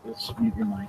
Let's mute your mic.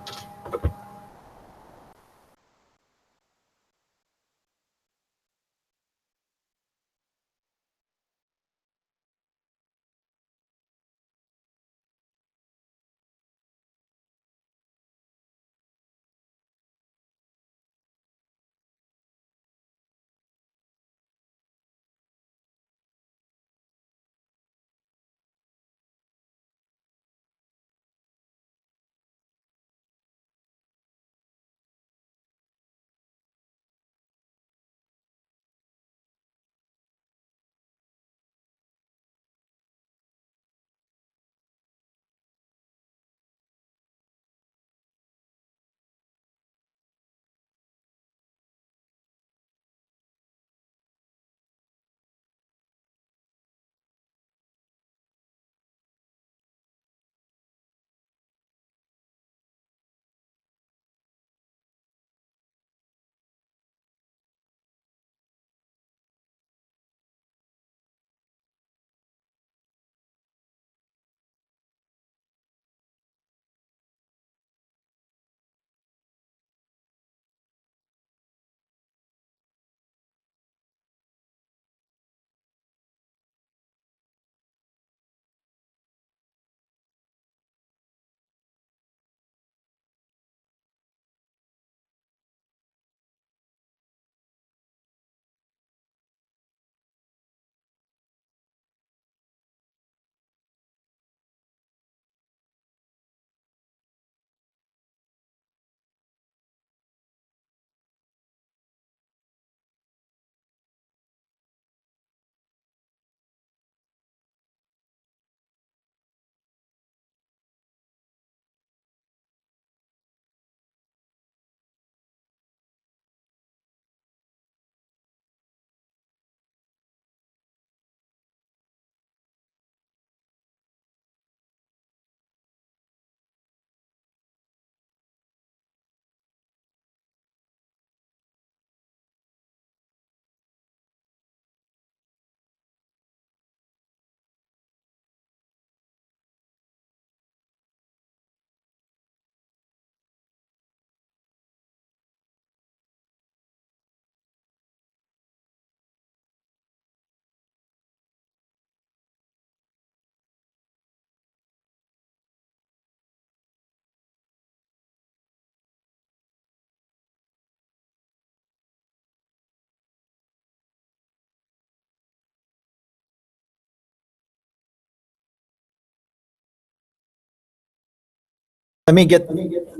Let me get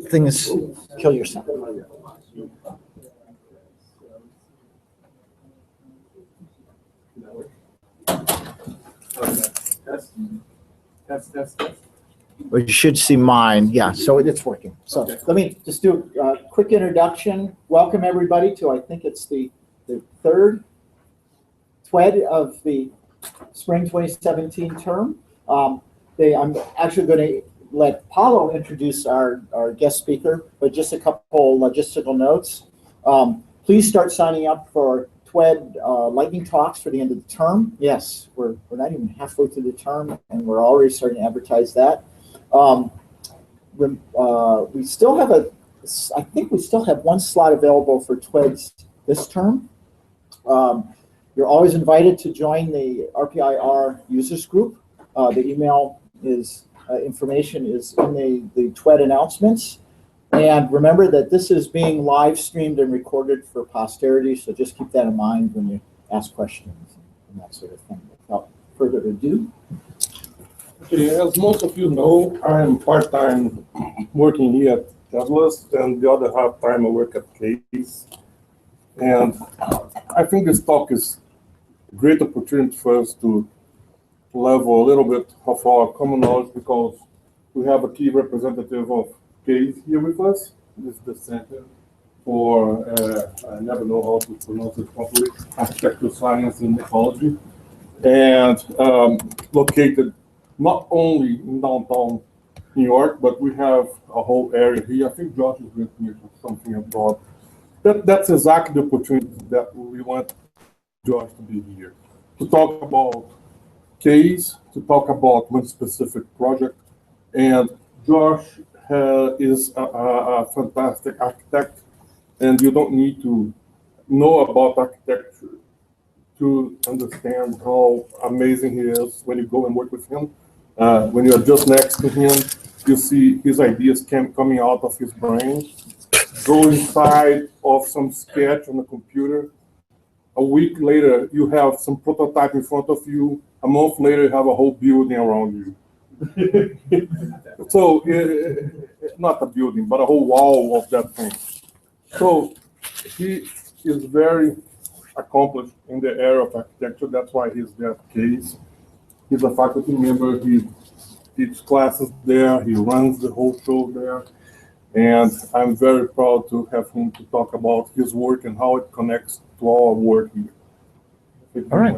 things, kill yourself. Test. Well, you should see mine. Yeah, so it's working. So let me just do a quick introduction. Welcome everybody to, I think it's the third TWed of the spring 2017 term. I'm actually going to let Paulo introduce our guest speaker, but just a couple logistical notes. Please start signing up for TWed lightning talks for the end of the term. Yes, we're not even halfway through the term, and we're already starting to advertise that. We still have I think we still have one slot available for TWeds this term. You're always invited to join the RPIR users group. The email information is in the TWed announcements. And remember that this is being live streamed and recorded for posterity, so just keep that in mind when you ask questions and that sort of thing. Without further ado. Okay, as most of you know, I'm part-time working here at TWed, and the other half-time I work at CBIS. And I think this talk is a great opportunity for us to level a little bit of our common knowledge, because we have a key representative of CBIS here with us. This is the Center for, I never know how to pronounce it properly, Architecture Science and Ecology, and located not only in downtown New York, but we have a whole area here. I think Josh is going to mention something about that. That's exactly the opportunity that we want Josh to be here, to talk about case, to talk about one specific project. And Josh is a fantastic architect, and you don't need to know about architecture to understand how amazing he is when you go and work with him. When you're just next to him, you see his ideas coming out of his brain, go inside of some sketch on the computer. A week later, you have some prototype in front of you. A month later, you have a whole building around you. So, not a building, but a whole wall of that thing. So, he is very accomplished in the area of architecture. That's why he's that case. He's a faculty member. He teaches classes there. He runs the whole show there. And I'm very proud to have him to talk about his work and how it connects to our work here. All right.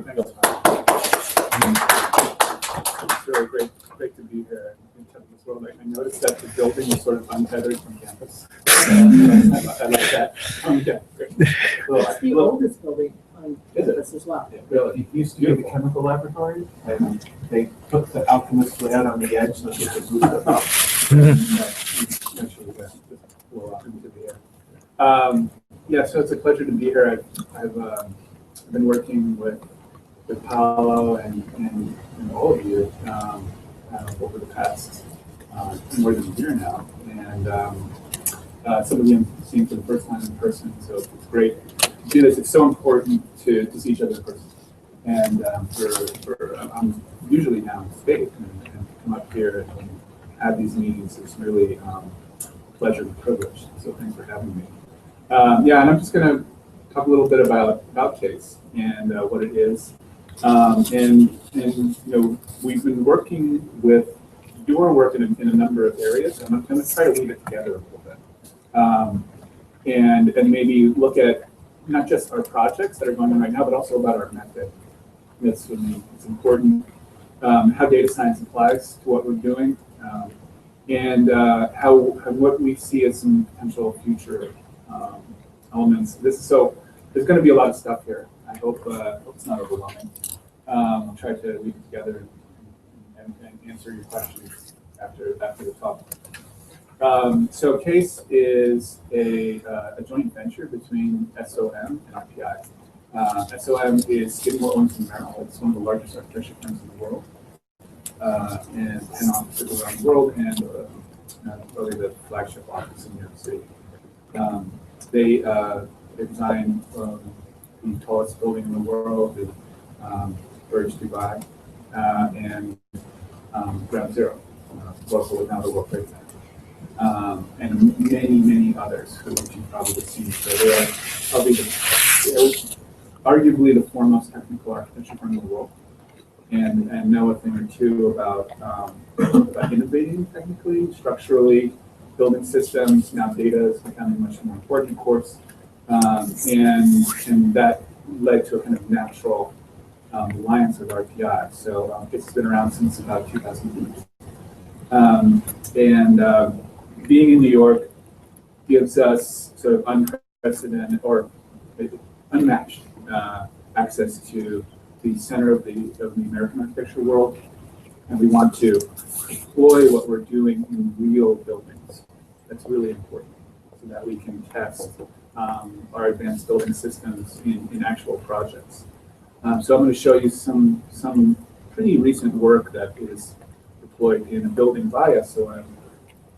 It's really great to be here in Texas World. I noticed that the building is sort of untethered from campus. I like that. Yeah, great. It's the oldest building on campus as well. Yeah, really. It used to be the chemical laboratory, and they put the alchemist lid on the edge so that they could move it up. Eventually, just blow up into the air. Yeah, so it's a pleasure to be here. I've been working with Paulo and all of you over the past more than a year now, and some of you I'm seeing for the first time in person, so it's great to do this. It's so important to see each other in person, and I'm usually now in state and come up here and have these meetings. It's really a pleasure and privilege. So thanks for having me. Yeah, and I'm just going to talk a little bit about CASE and what it is. And you know, we've been working with your work in a number of areas, and I'm going to try to weave it together a little bit, and maybe look at not just our projects that are going on right now, but also about our method. It's important how data science applies to what we're doing, and how what we see as some potential future elements. So there's going to be a lot of stuff here. I hope it's not overwhelming. I'll try to weave it together and answer your questions after the talk. So CASE is a joint venture between SOM and RPI. SOM is Skidmore, Owens & Merrill. It's one of the largest architecture firms in the world, and 10 offices around the world, and probably the flagship office in New York City. They designed the tallest building in the world, the Burj Dubai, and Ground Zero, local now the World Trade Center, and many others which you've probably seen. So they are probably arguably the foremost technical architecture firm in the world, and know a thing or two about innovating technically, structurally, building systems. Now data is becoming much more important, of course, and that led to a kind of natural alliance with RPI. So it's been around since about 2008. Being in New York gives us sort of unprecedented or unmatched access to the center of the American architecture world, and we want to deploy what we're doing in real buildings. That's really important, so that we can test our advanced building systems in actual projects. So I'm going to show you some pretty recent work that is deployed in a building by SOM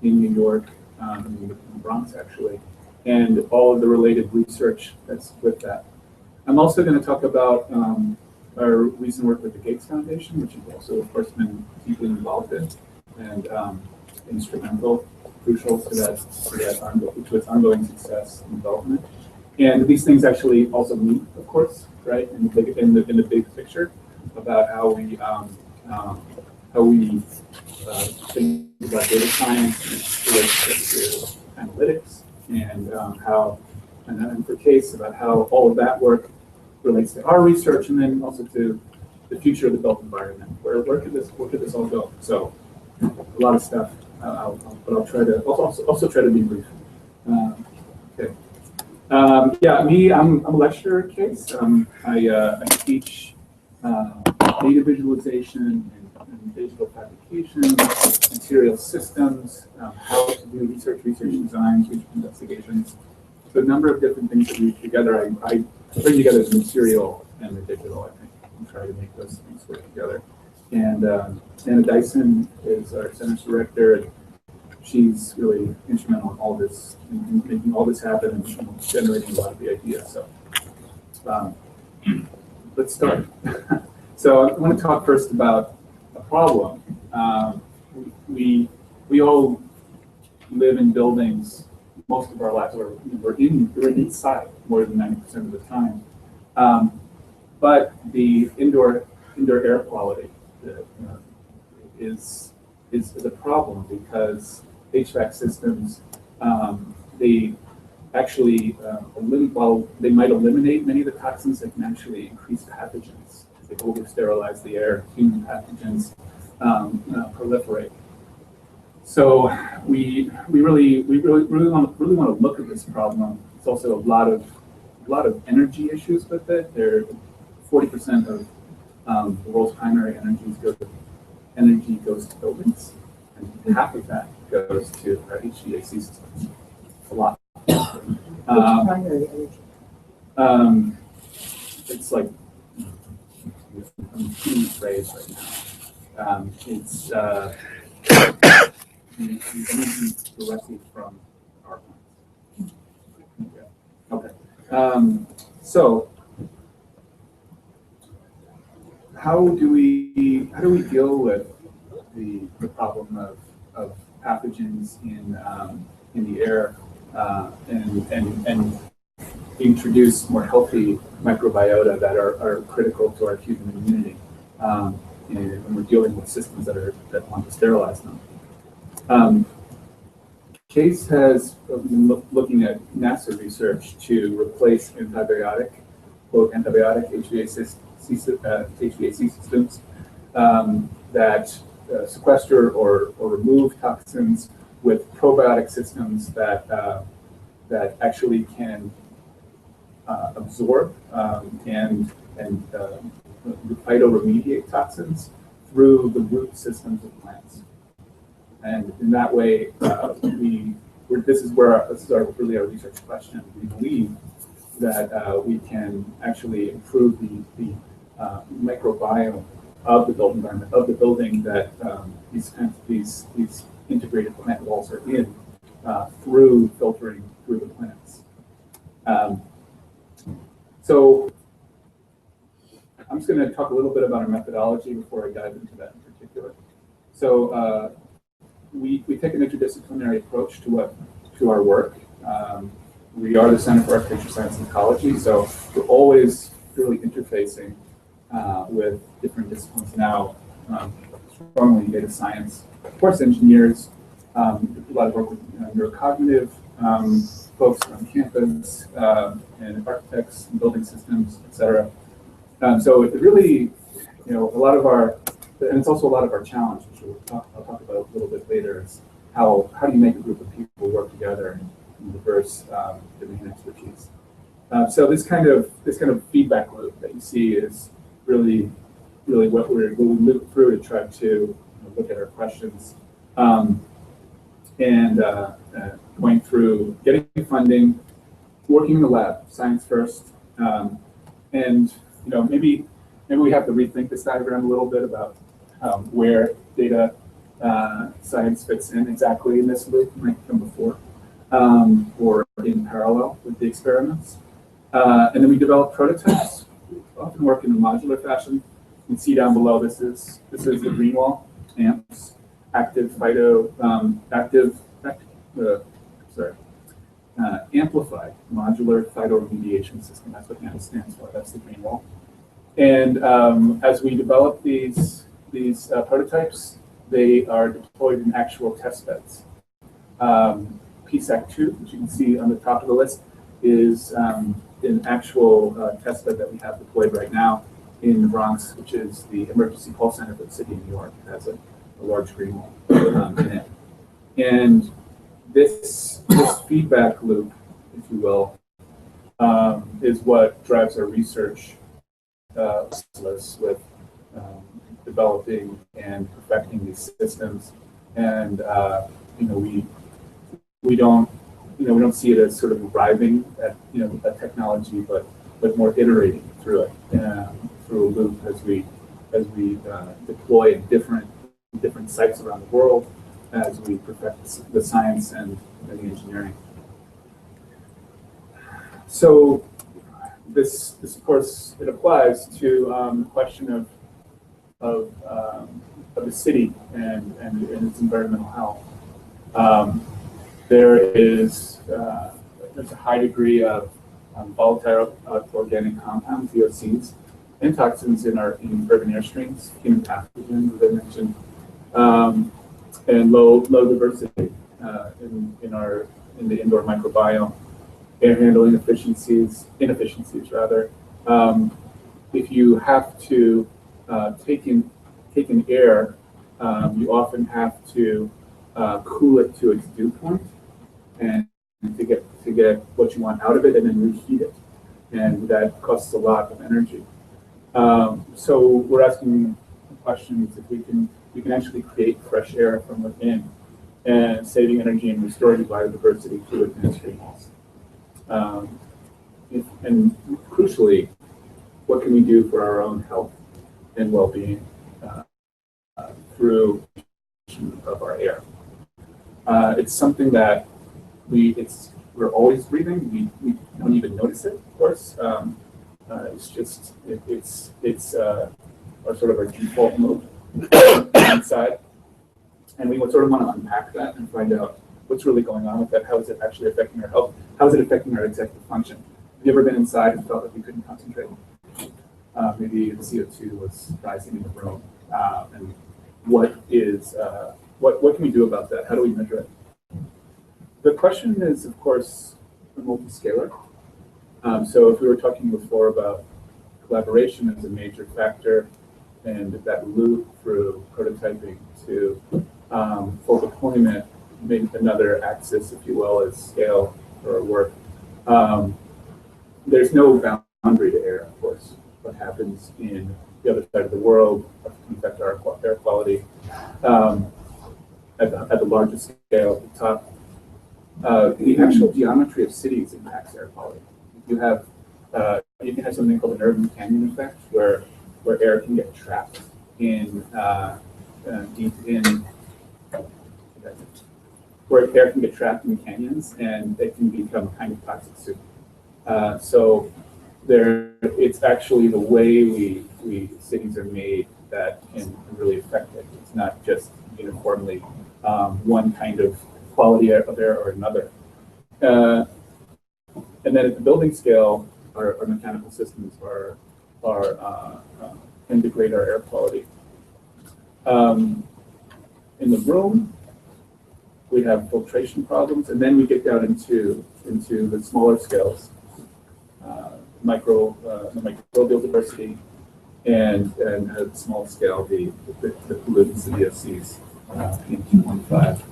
in New York, in the Bronx actually, and all of the related research that's with that. I'm also going to talk about our recent work with the Gates Foundation, which you've also, of course, been deeply involved in, and instrumental, crucial to its ongoing success and development. And these things actually also meet, of course, right, in the big picture about how we think about data science related to analytics, and and for CASE about how all of that work relates to our research, and then also to the future of the built environment. Where could this all go? So a lot of stuff. But I'll try to also try to be brief. Okay. Yeah, I'm a lecturer at CASE. I teach data visualization and in digital fabrication, material systems, how to do research design, research investigations. So a number of different things that we together. I bring together the material and the digital, I think, and try to make those things work together. And Anna Dyson is our center's director, and she's really instrumental in all this, in making all this happen and generating a lot of the ideas. So let's start. So I want to talk first about a problem. We all live in buildings most of our lives, or we're inside more than 90% of the time. But the indoor air quality is a problem because HVAC systems, they actually, while they might eliminate many of the toxins, they can actually increase pathogens. They over-sterilize the air, human pathogens proliferate. So we really want to look at this problem. It's also a lot of energy issues with it. 40% of the world's primary energy goes to buildings, and half of that goes to our HVAC systems. A lot. Primary energy. It's like I'm using the phrase right now. It's the energy directly from our plants. Okay. So how do we deal with the problem of pathogens in the air and introduce more healthy microbiota that are critical to our human immunity when we're dealing with systems that want to sterilize them? CASE has been looking at NASA research to replace antibiotic HVAC systems that sequester or remove toxins with probiotic systems that actually can absorb and phytoremediate toxins through the root systems of plants. And in that way, this is really our research question. We believe that we can actually improve the microbiome of the built environment, of the building that these integrated plant walls are in, through filtering through the plants. So I'm just going to talk a little bit about our methodology before I dive into that in particular. So we take an interdisciplinary approach to our work. We are the Center for Architecture Science and Ecology, so we're always really interfacing with different disciplines now, strongly data science, of course, engineers, a lot of work with neurocognitive folks on campus, and architects and building systems, et cetera. So it really, a lot of our, and it's also a lot of our challenge, which I'll talk about a little bit later, is how do you make a group of people work together in diverse domain expertise. So this kind of feedback loop that you see is really what we look through to try to look at our questions, and going through getting funding, working in the lab, science first, and maybe we have to rethink this diagram a little bit about where data science fits in exactly in this loop. It might come before or in parallel with the experiments, and then we develop prototypes. We often work in a modular fashion. You can see down below. This is the green wall amps, amplified modular phytoremediation system. That's what AMP stands for. That's the green wall. And as we develop these prototypes, they are deployed in actual test beds. PSAC-II, which you can see on the top of the list, is an actual test bed that we have deployed right now in the Bronx, which is the emergency call center for the city of New York. It has a large green wall in it. And this feedback loop, if you will, is what drives our research with the developing and perfecting these systems, and we don't see it as sort of arriving at a technology, but more iterating through it, through a loop as we deploy in different sites around the world, as we perfect the science and the engineering. So this of course, it applies to the question of the city and its environmental health. There's a high degree of volatile organic compounds, VOCs, and toxins in urban air streams, human pathogens, as I mentioned, and low diversity in the indoor microbiome, air handling inefficiencies rather. If you have to take in air, you often have to cool it to its dew point, and to get what you want out of it, and then reheat it, and that costs a lot of energy. So we're asking questions if we can actually create fresh air from within, and saving energy and restoring biodiversity through advanced greenhouse. And crucially, what can we do for our own health and well-being through of our air? It's something that we're always breathing. We don't even notice it, of course. It's our sort of our default mode inside, and we would sort of want to unpack that and find out what's really going on with that. How is it actually affecting our health? How is it affecting our executive function? Have you ever been inside and felt like you couldn't concentrate? Maybe the CO2 was rising in the room, and what can we do about that? How do we measure it? The question is, of course, a multi-scalar. So if we were talking before about collaboration as a major factor, and that loop through prototyping to full deployment, maybe another axis, if you will, is scale for our work. There's no boundary to air, of course. What happens in the other side of the world can affect our air quality at the largest scale at the top. The actual geometry of cities impacts air quality. You can have something called an urban canyon effect, where air can get trapped in deep in where air can get trapped in canyons, and it can become kind of toxic soup. So it's actually the way we cities are made that can really affect it. It's not just uniformly one kind of quality of air or another. And then at the building scale, our mechanical systems can degrade our air quality. In the room, we have filtration problems, and then we get down into the smaller scales, microbial diversity, and at the small scale, the pollutants, the VOCs, PM2.5,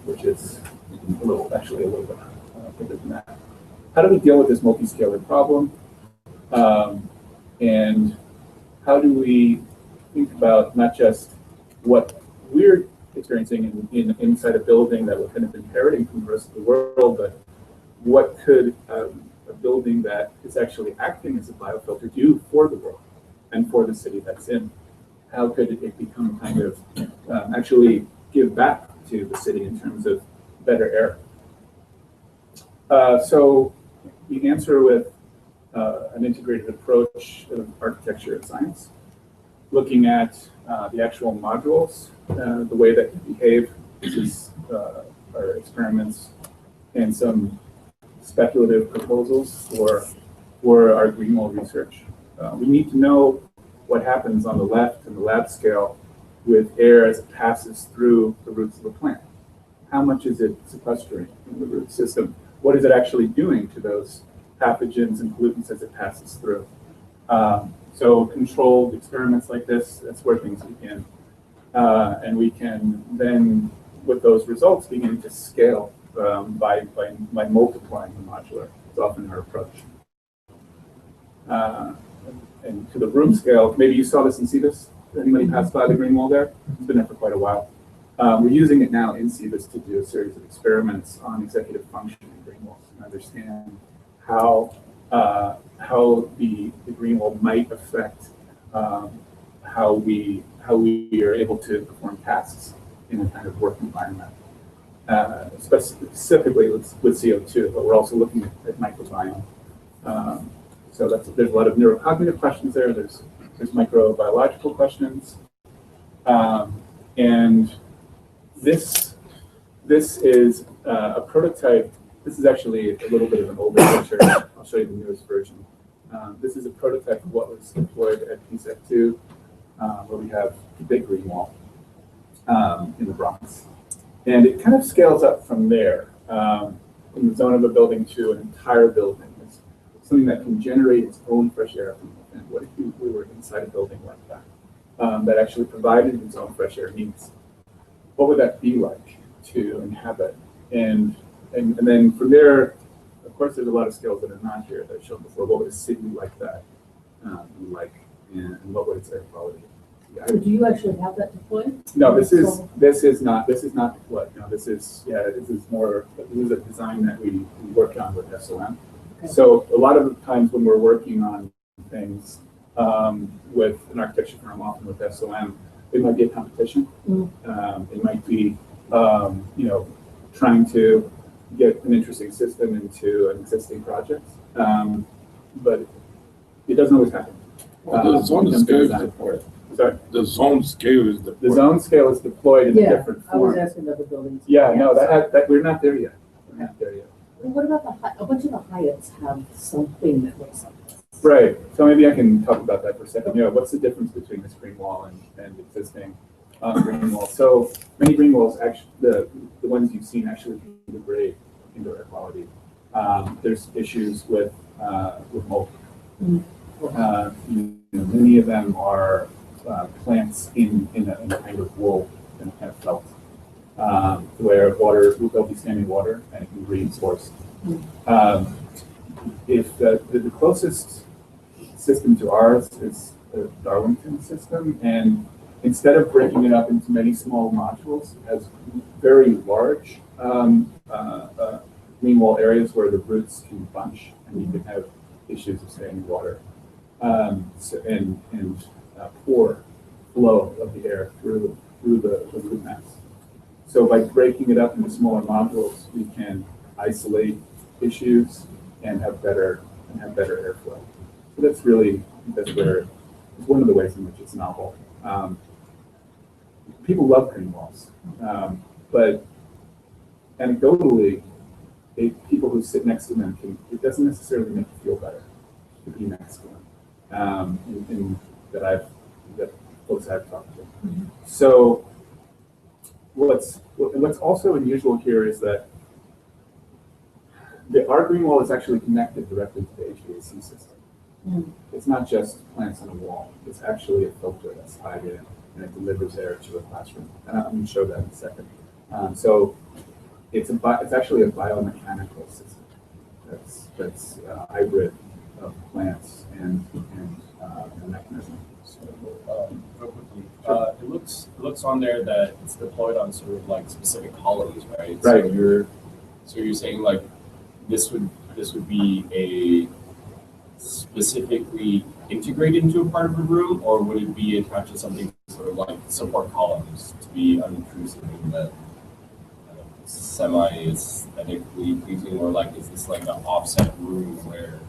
which is actually a little bit bigger than that. How do we deal with this multi-scalar problem? And how do we think about not just what we're experiencing inside a building that we're kind of inheriting from the rest of the world, but what could a building that is actually acting as a biofilter do for the world and for the city that's in? How could it become kind of actually give back to the city in terms of better air? So we answer with an integrated approach of architecture and science, looking at the actual modules, the way that they behave. This is our experiments and some speculative proposals for our green mold research. We need to know what happens on the left in the lab scale with air as it passes through the roots of the plant. How much is it sequestering in the root system? What is it actually doing to those pathogens and pollutants as it passes through? So controlled experiments like this, that's where things begin. And we can then, with those results, begin to scale by multiplying the modular. It's often our approach. And to the room scale, maybe you saw this in CBIS Anybody passed by the green wall there? It's been there for quite a while. We're using it now in CBIS to do a series of experiments on executive function in green walls and understand how the green wall might affect how we are able to perform tasks in a kind of work environment. Specifically with CO2, but we're also looking at microbiome. So there's a lot of neurocognitive questions there. There's microbiological questions, and this is a prototype. This is actually a little bit of an older picture. I'll show you the newest version. This is a prototype of what was deployed at PSAC-II, where we have the big green wall in the Bronx. And it kind of scales up from there, from the zone of a building to an entire building. It's something that can generate its own fresh air from within. What if we were inside a building like that, that actually provided its own fresh air needs? What would that be like to inhabit? And then from there, of course, there's a lot of scales that are not here that I've shown before. What would a city like that be like, and what would its air quality be? So do you actually have that deployed? No, this is not deployed. No, this is a design that we worked on with SOM. Okay. So a lot of the times when we're working on things with an architecture firm, often with SOM, it might be a competition. It might be trying to get an interesting system into an existing project, but it doesn't always happen. The zone scale is deployed. Sorry? The zone scale is deployed. The zone scale is deployed in a different I was form. asking about the buildings. Yeah, no, that we're not there yet. We're not there yet. And what about a bunch of the Hyatts have something that looks like this? Right. So maybe I can talk about that for a second. What's the difference between this green wall and existing green wall? So many green walls, actually, the ones you've seen actually degrade indoor air quality. There's issues with mold. Many of them are plants in a kind of wool, in a kind of felt, where there'll be standing water and it can be reinforced. If the closest system to ours is the Darlington system, and instead of breaking it up into many small modules, it has very large green wall areas where the roots can bunch and you can have issues of standing water and poor flow of the air through the root mass. So by breaking it up into smaller modules, we can isolate issues and have better airflow. So that's one of the ways in which it's novel. People love green walls, but anecdotally, people who sit next to them it doesn't necessarily make you feel better to be next to them. That folks I've talked to. So what's also unusual here is that our green wall is actually connected directly to the HVAC system. It's not just plants on a wall. It's actually a filter that's tied in, and it delivers air to a classroom. And I'm going to show that in a second. So it's actually a biomechanical system that's a hybrid of plants and a mechanism. So, real quickly, it looks on there that it's deployed on sort of like specific columns, right? Right. So you're saying like this would be a specifically integrated into a part of a room, or would it be attached to something sort of like support columns to be unobtrusive and that semi-aesthetically pleasing, or like is this like an offset room where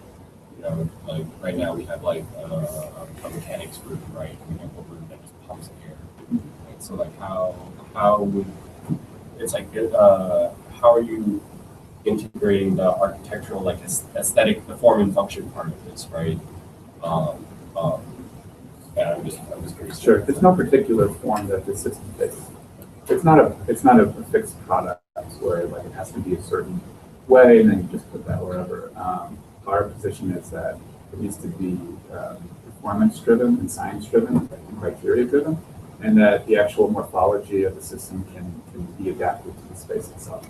like right now we have like a mechanics room, right? We have a room that just pumps air. Right? So like how would it's like how are you integrating the architectural like aesthetic, the form and function part of this, right? Yeah, I'm just curious. Sure. There's no particular form that the system takes. It's not a fixed product where like it has to be a certain way and then you just put that wherever. Our position is that it needs to be performance driven and science driven and criteria driven, and that the actual morphology of the system can be adapted to the space itself.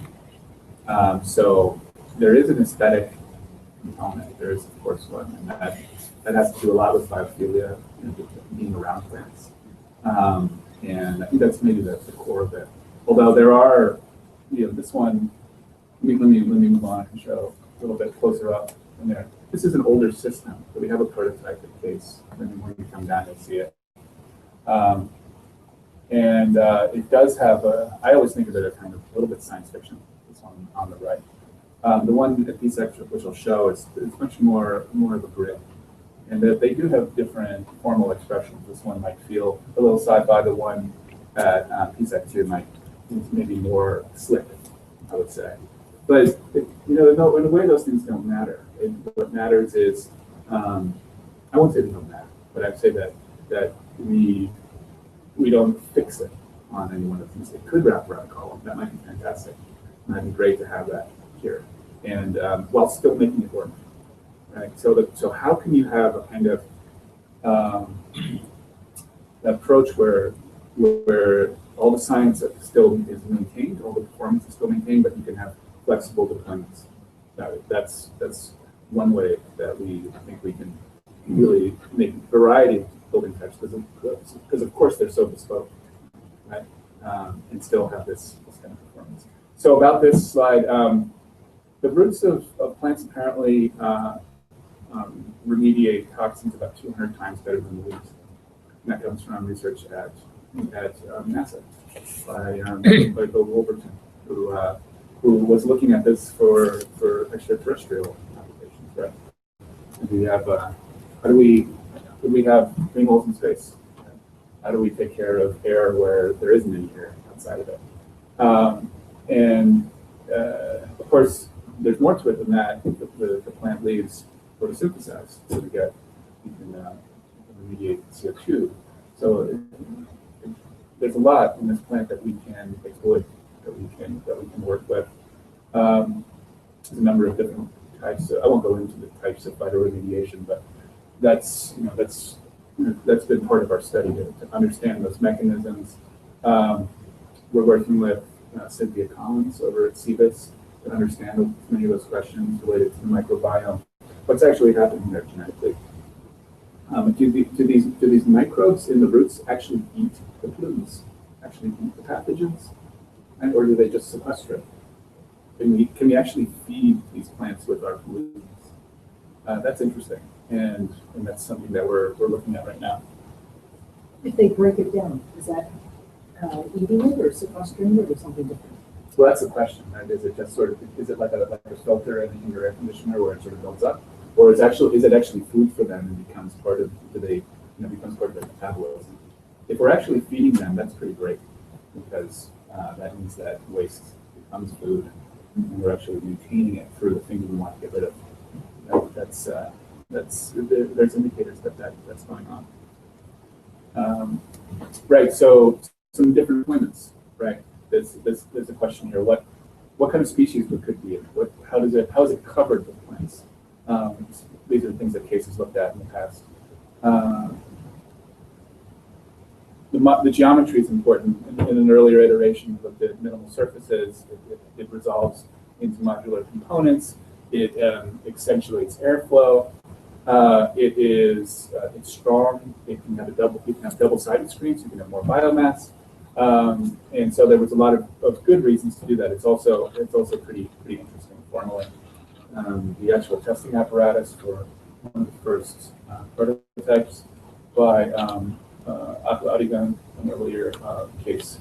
So there is an aesthetic component. There is, of course, one, and that has to do a lot with biophilia, being around plants. And I think that's maybe the core of it. Although there are, this one, let me move on and show a little bit closer up in there. This is an older system, but we have a prototype in case when you come down and see it. It does have I always think of it as kind of a little bit science fiction. This one on the right. The one at PSAC-II, which I'll show, is much more of a grid. And they do have different formal expressions. This one might feel a little sci-fi. The one at PSAC-II is maybe more slick, I would say. But in a way, those things don't matter. What matters is, I won't say they don't matter, but I'd say that we don't fix it on any one of these. It could wrap around a column. That might be fantastic. And that'd be great to have that here, and while still making it work. Right. So how can you have a kind of approach where all the science still is maintained, all the performance is still maintained, but you can have flexible deployments? That's one way that I think we can really make a variety of building types, because of course they're so bespoke, right? And still have this kind of performance. So about this slide, the roots of plants apparently remediate toxins about 200 times better than the leaves. And that comes from research at NASA by Bill Wolverton, who was looking at this for extraterrestrial applications. Right? And we have how do we have green holes in space? How do we take care of air where there isn't any air outside of it? Of course, there's more to it than that. The plant leaves photosynthesize, so you can remediate CO2. So there's a lot in this plant that we can exploit, that we can work with. There's a number of different types. I won't go into the types of phytoremediation, but that's been part of our study to understand those mechanisms. We're working with Cynthia Collins over at CBIS to understand many of those questions related to the microbiome. What's actually happening there genetically? Do these microbes in the roots actually eat the pollutants, actually eat the pathogens, and, or do they just sequester it? Can we actually feed these plants with our pollutants? That's interesting, and that's something that we're looking at right now. If they break it down, is that eating it or sequestering it or something different? Well, that's the question, right? Is it just is it like a filter in your air conditioner where it sort of builds up, or is it actually food for them and becomes part of becomes part of their metabolism? If we're actually feeding them, that's pretty great, because that means that waste becomes food, and we're actually maintaining it through the things we want to get rid of. There's indicators that's going on. Right. So some different deployments. Right. There's a question here. What kind of species could be in? How is it covered with plants? These are things that cases looked at in the past. The geometry is important. In an earlier iteration, we looked at minimal surfaces. It resolves into modular components. It accentuates airflow. It's strong. It can have double-sided screens. So you can have more biomass. And so there was a lot of good reasons to do that. It's also pretty interesting formally. The actual testing apparatus for one of the first prototypes by Adigan, an earlier case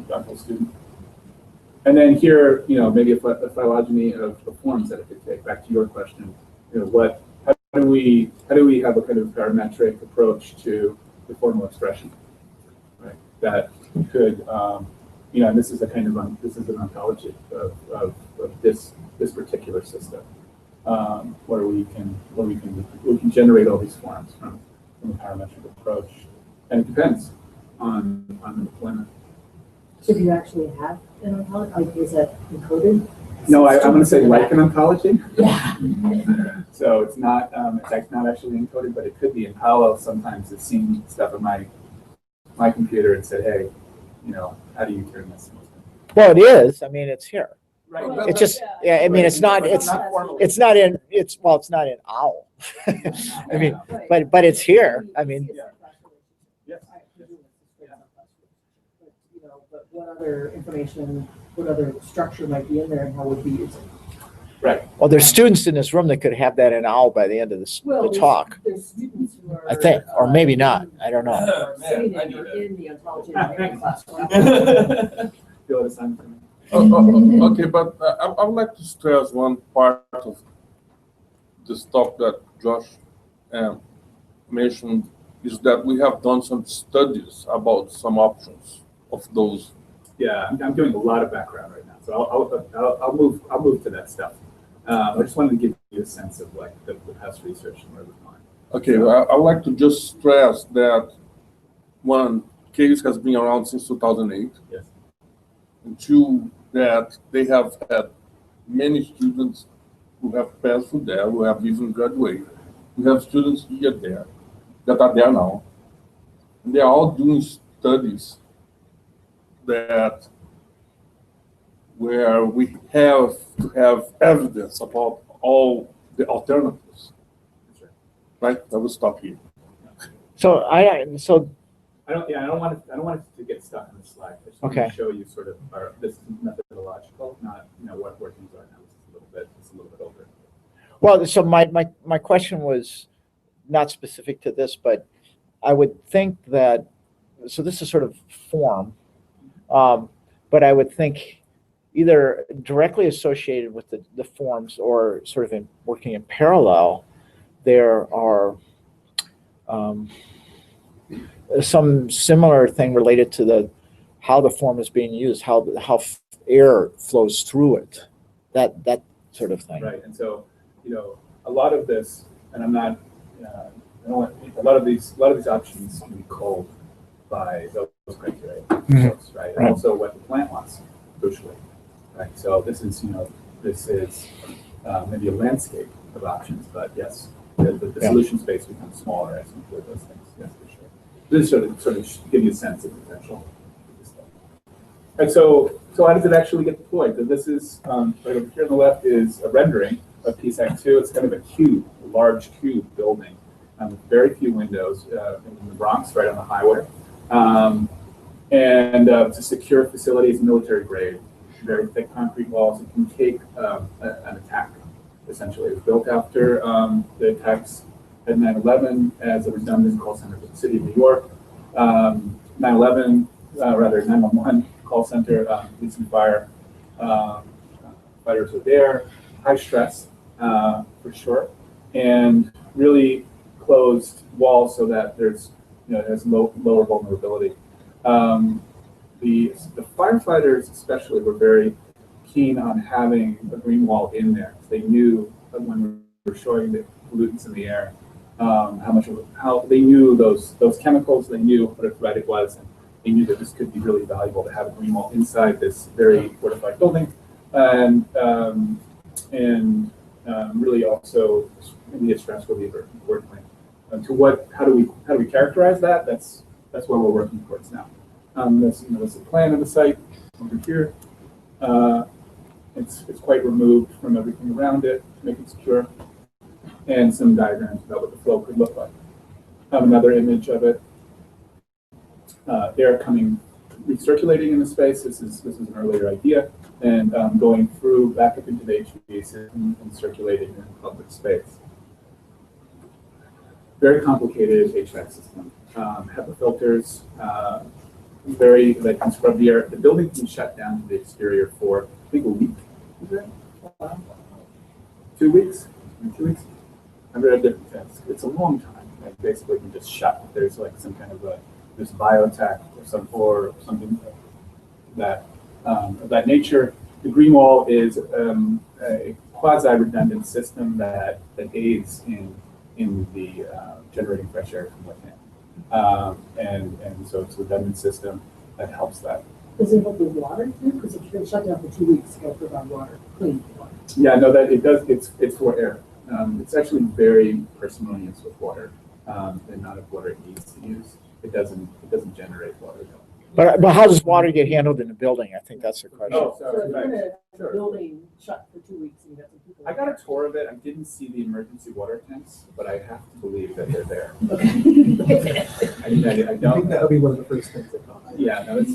doctoral student. And then here, maybe a phylogeny of forms that it could take. Back to your question, how do we have a kind of parametric approach to the formal expression, right? That could, and this is a kind of this is an ontology of this particular system, where we can generate all these forms from a parametric approach, and it depends on the deployment. So do you actually have an ontology? Like, is that encoded? No, I'm going to say like an ontology. Yeah. So it's not actually encoded, but it could be. In Paulo, sometimes it's seen stuff on my computer and said, hey, how do you turn this? Well, it is. I mean, it's here. Right. It's just, yeah. I mean, it's not in OWL. I mean, but it's here. I mean, Yes. other information, what other structure might be in there and how we'd be using it. Right. Well, there's students in this room that could have that in owl by the end of this, Well, the talk, there's students who are. I think, or maybe not. I don't know. Sitting Man, I in, knew or that. in the ontology engineering class. Feel it assignment for me. Okay, but I would like to stress one part of the stuff that Josh mentioned is that we have done some studies about some options of those. Yeah, I'm doing a lot of background right now, so I'll move to that stuff. I just wanted to give you a sense of like the past research and where we're going. Okay, I would like to just stress that one, case has been around since 2008. Yes. And two, that they have had many students who have passed through there, who have even graduated. We have students here there that are there now. And they are all doing studies that where we have to have evidence about all the alternatives. Right? I will stop here. So I don't want it to get stuck on the slide. I just want Okay. to show you sort of this is methodological, not where things are now. It's a little bit older. well, so my question was not specific to this, but I would think that, so this is sort of form, but I would think either directly associated with the forms or sort of working in parallel, there are some similar thing related to how the form is being used, how air flows through it, that sort of thing. Right, and so a lot of this, and I'm not, I don't want, a lot of these options can be culled by those criteria, right? And Right. also what the plant wants, crucially, right? So this is maybe a landscape of options, but yes, the solution space becomes smaller as you include those things. Yes, for sure. This sort of give you a sense of potential. And so how does it actually get deployed? So this is right over here on the left is a rendering of PSAC-II. It's kind of a cube, a large cube building, with very few windows in the Bronx, right on the highway. And it's a secure facility. It's military grade, very thick concrete walls. It can take an attack, essentially. It was built after the attacks at 9/11 as a redundant call center for the city of New York. 9/11, rather 911 call center, police and fire fighters were there. High stress, for sure, and really closed walls so that there's lower vulnerability. The firefighters especially were very keen on having a green wall in there. They knew that when we were showing the pollutants in the air, how they knew those chemicals, they knew what a threat it was, and they knew that this could be really valuable to have a green wall inside this very fortified building, and really also be a stress reliever, importantly. How do we characterize that? That's what we're working towards now. That's a plan of the site over here. It's quite removed from everything around it to make it secure, and some diagrams about what the flow could look like. Another image of it. Air coming, recirculating in the space. This is an earlier idea, and going through back up into the HVAC system and circulating in public space. Very complicated HVAC system. HEPA filters, that can scrub the air. The building can shut down to the exterior for, I think, a week. Is that 2 weeks? 2 weeks? I've read different things. It's a long time. Like basically, you just shut. There's like some kind of this biotech or something that of that nature. The green wall is a quasi-redundant system that aids in the generating fresh air from within. And so it's a redundant system that helps that. Does it help with water too? Because if you're going to shut down for 2 weeks, you got to provide water, clean water. Yeah, no, that it does. It's for air. It's actually very parsimonious with water. The amount of water it needs to use. It doesn't generate water. But how does water get handled in the building? I think that's the question. Oh, So sorry, if you're right. gonna have Sure. a building shut for 2 weeks and you got some people. I got a tour of it. I didn't see the emergency water tanks, but I have to believe that they're there. Okay. I mean, I I think don't. that'll be one of the first things that come. Yeah, no, it's,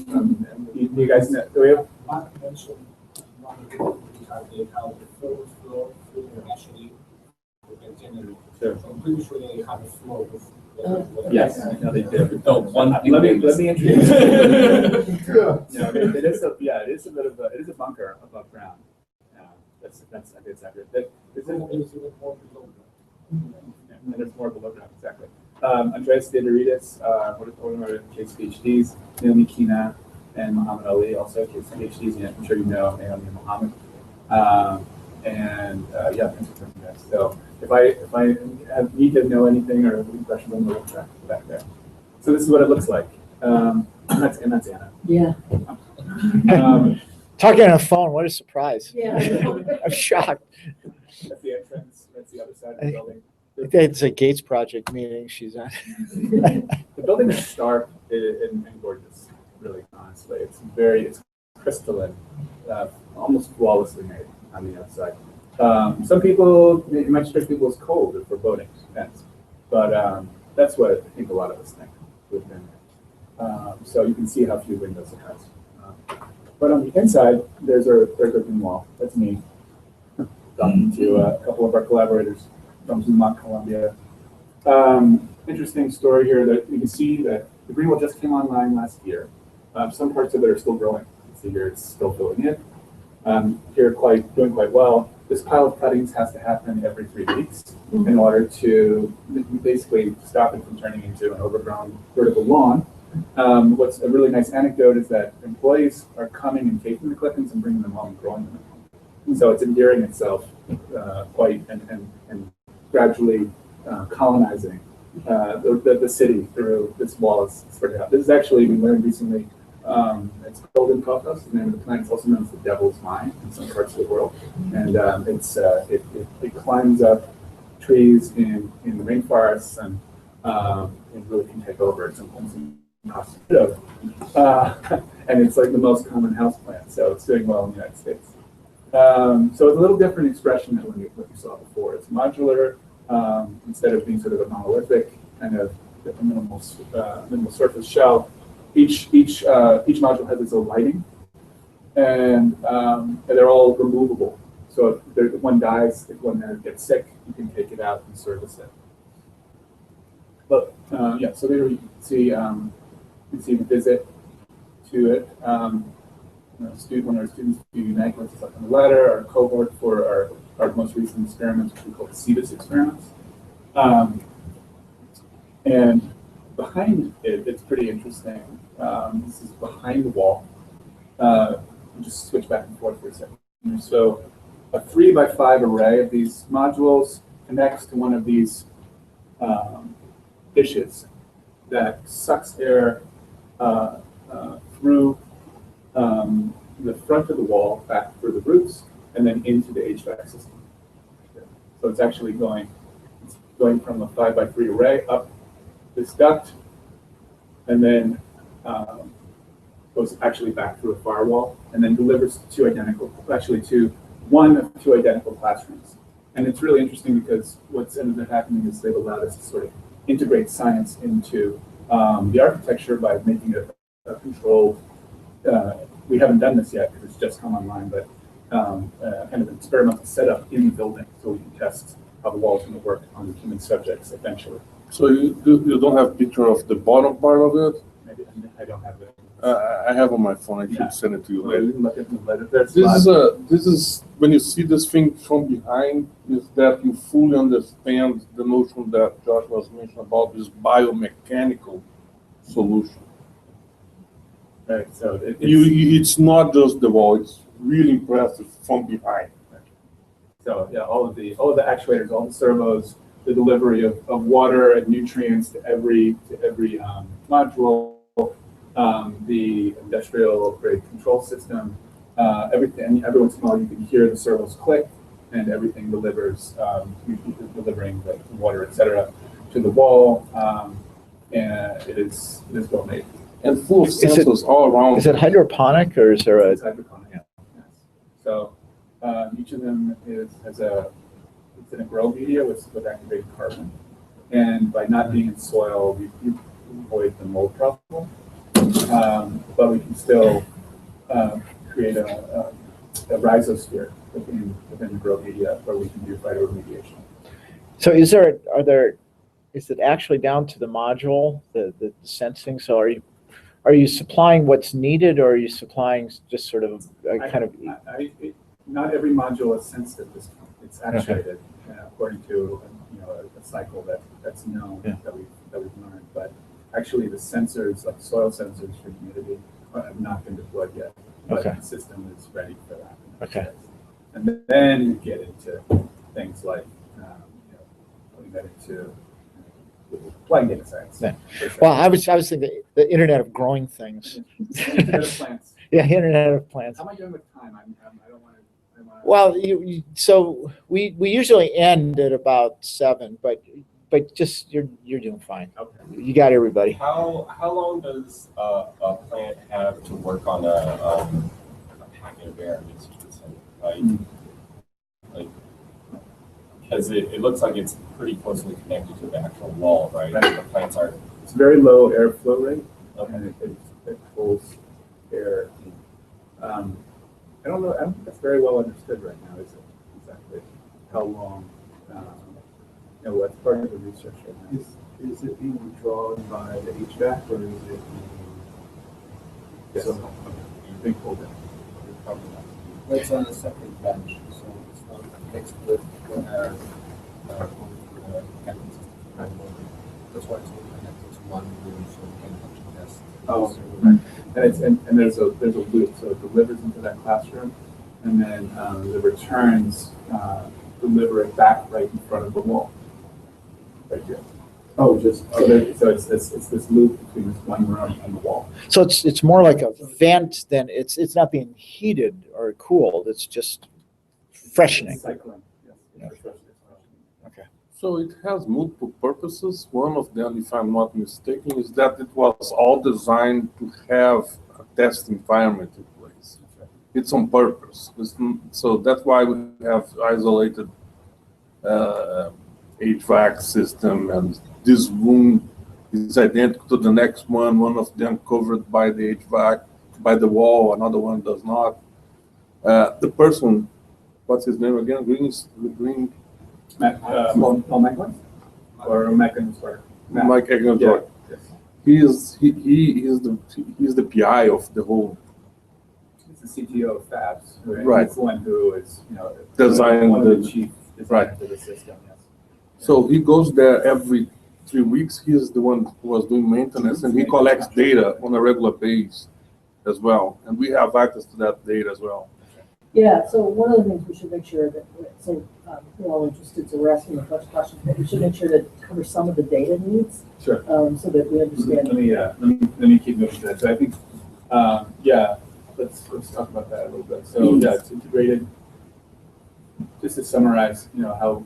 you guys know, do we have? Mark mentioned one of the how the flow initially with the generator. Sure. So I'm pretty sure they have a flow with. Yes, I know they do. No, one thing Let me is- introduce. Yeah. No, it is a, yeah, it is a bit of a, it is a bunker above ground. That's, I think it's accurate. That, is it, There's even more below and there's more below ground, exactly. Andreas Dideridis, one of our case PhDs, Naomi Kina, and Muhammad Ali, also case PhDs. Yeah, I'm sure you know Naomi and Muhammad. Yeah, thanks for coming, guys. So if I need to know anything or have any questions, I'm going to look back there. So this is what it looks like. And that's Anna. Yeah, Talking on the phone, what a surprise. yeah. I'm shocked. That's the entrance. That's the other side of the building. I think it's a Gates project meeting she's on. The building is stark and gorgeous, really, honestly. It's crystalline, almost flawlessly made on the outside. Some people, it might strike people as cold if we're boating, depends. But that's what I think a lot of us think within there. So you can see how few windows it has. But on the inside, there's our green wall. That's me talking to a couple of our collaborators from Vermont, Columbia. Interesting story here that you can see that the green wall just came online last year. Some parts of it are still growing. You can see here it's still filling in. Here doing quite well. This pile of cuttings has to happen every 3 weeks in order to basically stop it from turning into an overgrown vertical lawn. What's a really nice anecdote is that employees are coming and taking the clippings and bringing them home and growing them. So it's endearing itself quite and gradually colonizing the city through this wall is spread out. This is actually, we learned recently, it's golden cocos. The name of the plant is also known as the devil's mine in some parts of the world. And it climbs up trees in the rainforests and it really can take over. It's impossible. And it's like the most common house plant, so it's doing well in the United States. So it's a little different expression than what you saw before. It's modular, instead of being sort of a monolithic kind of minimal surface shell. Each module has its own lighting, and they're all removable. So if one dies, if one gets sick, you can take it out and service it. But yeah, so there you can see the visit to it. One of our students, Nicholas, is up on the ladder, our cohort for our most recent experiments, which we call the CBIS experiments. And behind it, it's pretty interesting. This is behind the wall. We'll just switch back and forth for a second. So a 3x5 array of these modules connects to one of these dishes that sucks air through the front of the wall back through the roots and then into the HVAC system. So it's actually going from a 5x3 array up this duct and then goes actually back through a firewall and then delivers one of two identical classrooms. And it's really interesting because what's ended up happening is they've allowed us to sort of integrate science into the architecture by making it a controlled, we haven't done this yet because it's just come online, but kind of an experimental setup in the building so we can test how the wall is going to work on human subjects eventually. So you don't have a picture of the bottom part of it? Maybe I don't have it. I have on my phone. I should Yeah. send it to you We later. can look at the letter. There's This is when you see this thing from behind, is that you fully understand the notion that Josh was mentioning about this biomechanical solution. right. So It's not just the wall; it's really impressive from behind. So yeah, all of the actuators, all the servos, the delivery of water and nutrients to every module, the industrial grade control system, everything. Every once in a while, you can hear the servos click, and everything delivers, delivering the water, etc., to the wall, and it is well made. And full of Is it- sensors all around. Is it hydroponic or is there a, It's hydroponic, yes. So each of them it's in a grow media with activated carbon. And by not being in soil, we avoid the mold problem. But we can still create a rhizosphere within the grow media where we can do phytoremediation. so is it actually down to the module, the sensing? So are you supplying what's needed, or are you supplying just sort of Not every module is sensed at this point. It's actuated according to a cycle that's known that we've learned. But actually, the sensors, like soil sensors for humidity, have not been deployed yet. But the system is ready for that. Okay. And then you get into things like putting that into applying data science. Yeah. Well, I was thinking the Internet of growing things. Internet of plants. Yeah, Internet of plants. How am I doing with time? I don't want to. Well, so we usually end at about 7, but just you're doing fine. Okay. You got everybody. How long does a plant have to work on a packet of air? Because it looks like it's pretty closely connected to the actual wall, right? The plants are. It's very low airflow rate, and it pulls air. I don't think that's very well understood right now, is it? Exactly how long? What's part of the research right now? Is it being withdrawn by the HVAC, or is it being? Yes. Being pulled in. It's on a separate bench, so it's not mixed with the chemical system. That's why it's only connected to one room, so we can actually test. Oh, right. And there's a loop, so it delivers into that classroom, and then the returns deliver it back right in front of the wall, right here. Oh, just. So it's this loop between this one room and the wall. So it's more like a vent than it's not being heated or cooled. It's just freshening. It's cycling. Yes. Yeah. Okay. So it has multiple purposes. One of them, if I'm not mistaken, is that it was all designed to have a test environment in place. It's on purpose. So that's why we have isolated HVAC system, and this room is identical to the next one of them covered by the HVAC, by the wall, another one does not. The person, what's his name again? Green. Paul Mecklenz? Or Mecklenz? Or Mike Eggers. Yeah. Yes. He's the PI of the whole. He's the CTO of Fabs, Right. He's the one who is, Design one of the chief designers right. of the system. Yes. So he goes there every 3 weeks. He's the one who was doing maintenance, and he collects data on a regular basis as well. And we have access to that data as well. Yeah, so one of the things we should make sure that, we're all interested, so we're asking a bunch of questions, but we should make sure that cover some of the data needs, Sure. so that we understand. Let me keep moving to that. So I think, let's talk about that a little bit. So yeah, it's integrated. Just to summarize, how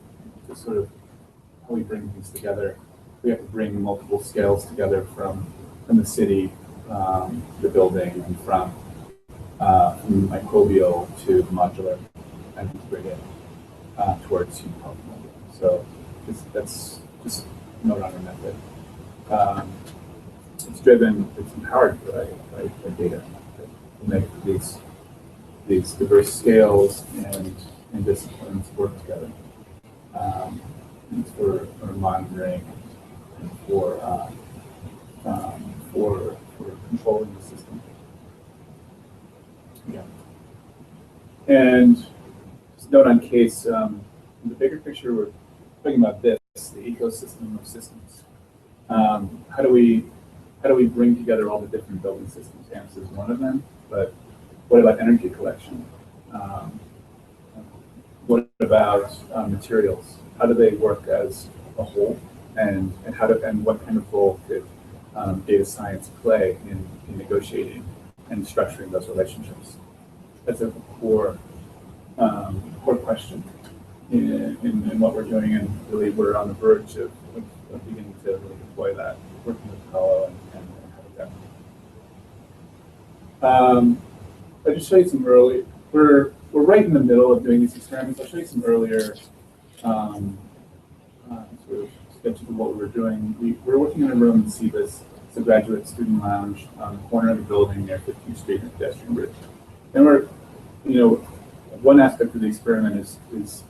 we bring things together. We have to bring multiple scales together from the city, the building, and from microbial to modular, and integrate it towards heat-pump. So that's just note on our method. It's empowered by data to make these diverse scales and disciplines work together. And for monitoring and for controlling the system. Yeah. And just note on case, in the bigger picture, we're talking about this, the ecosystem of systems. How do we bring together all the different building systems? AMS is one of them, but what about energy collection? What about materials? How do they work as a whole? And what kind of role could data science play in negotiating and structuring those relationships? That's a core question in what we're doing, and really we're on the verge of beginning to really deploy that, working with Paulo and Habitat. I'll just show you some early. We're right in the middle of doing these experiments. I'll show you some earlier sort of sketches of what we were doing. We're working in a room in CBIS. It's a graduate student lounge on the corner of the building near 15th Street and pedestrian bridge. And we're, one aspect of the experiment is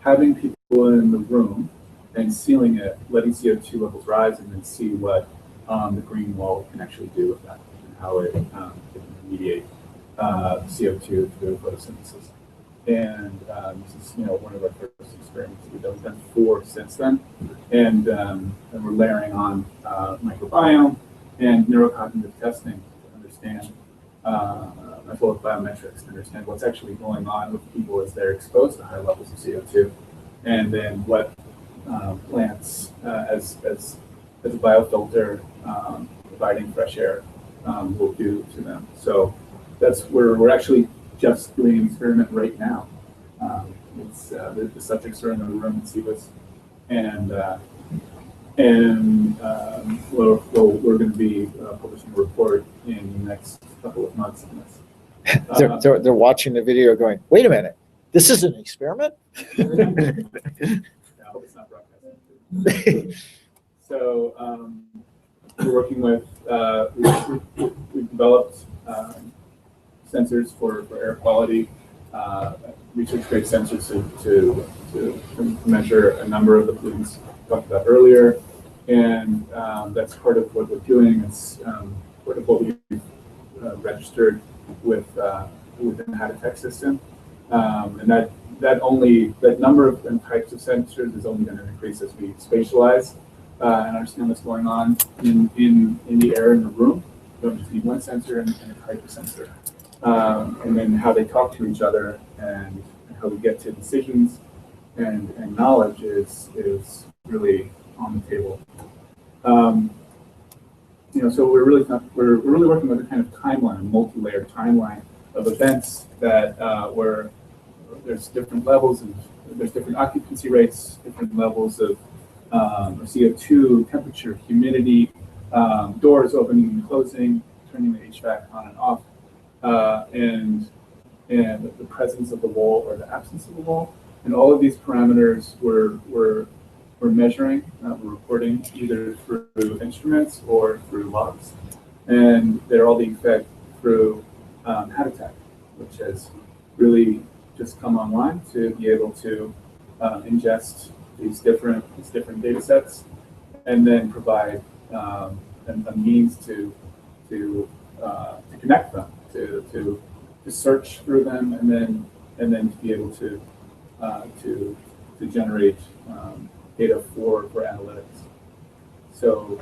having people in the room and sealing it, letting CO2 levels rise, and then see what the green wall can actually do with that and how it can mediate CO2 through photosynthesis. And this is one of our first experiments. We've done 4 since then, and we're layering on microbiome and neurocognitive testing to understand, as well as biometrics to understand what's actually going on with people as they're exposed to high levels of CO2, and then what plants as a biofilter providing fresh air will do to them. So that's where we're actually just doing an experiment right now. It's the subjects are in the room in CBIS, and we're going to be publishing a report in the next couple of months on this. They're watching the video going, wait a minute, this is an experiment? I hope it's not broadcasting. So we're working with, we've developed sensors for air quality, research-grade sensors to measure a number of the pollutants talked about earlier, and that's part of what we're doing. It's part of what we've registered with within the Habitat system, and that number of and types of sensors is only going to increase as we spatialize and understand what's going on in the air in the room. We don't just need one sensor and a type of sensor. And then how they talk to each other and how we get to decisions and knowledge is really on the table. So we're really working with a kind of timeline, a multi-layered timeline of events that where there's different levels and there's different occupancy rates, different levels of CO2, temperature, humidity, doors opening and closing, turning the HVAC on and off. And the presence of the wall or the absence of the wall, and all of these parameters we're measuring, we're recording either through instruments or through logs, and they're all being fed through Habitat, which has really just come online to be able to ingest these different data sets, and then provide a means to connect them. To search through them, and then to be able to generate data for analytics. So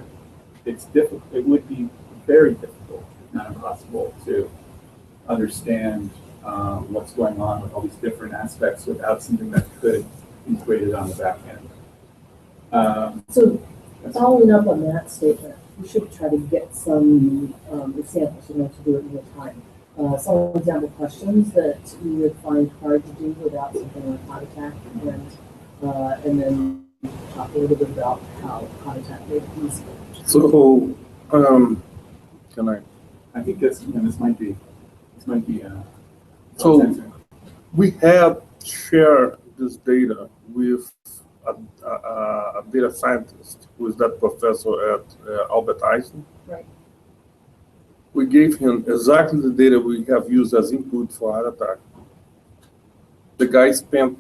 it's difficult. It would be very difficult, if not impossible, to understand what's going on with all these different aspects without something that could integrate it on the back end. So following up on that statement, we should try to get some examples, to do it in real time. Some example questions that you would find hard to do without something like Habitat, and then talk a little bit about how Habitat made it easy. So, can I? I think this might be So we had shared this data with a data scientist who is that professor at Albert Einstein. Right. We gave him exactly the data we have used as input for heart attack. The guy spent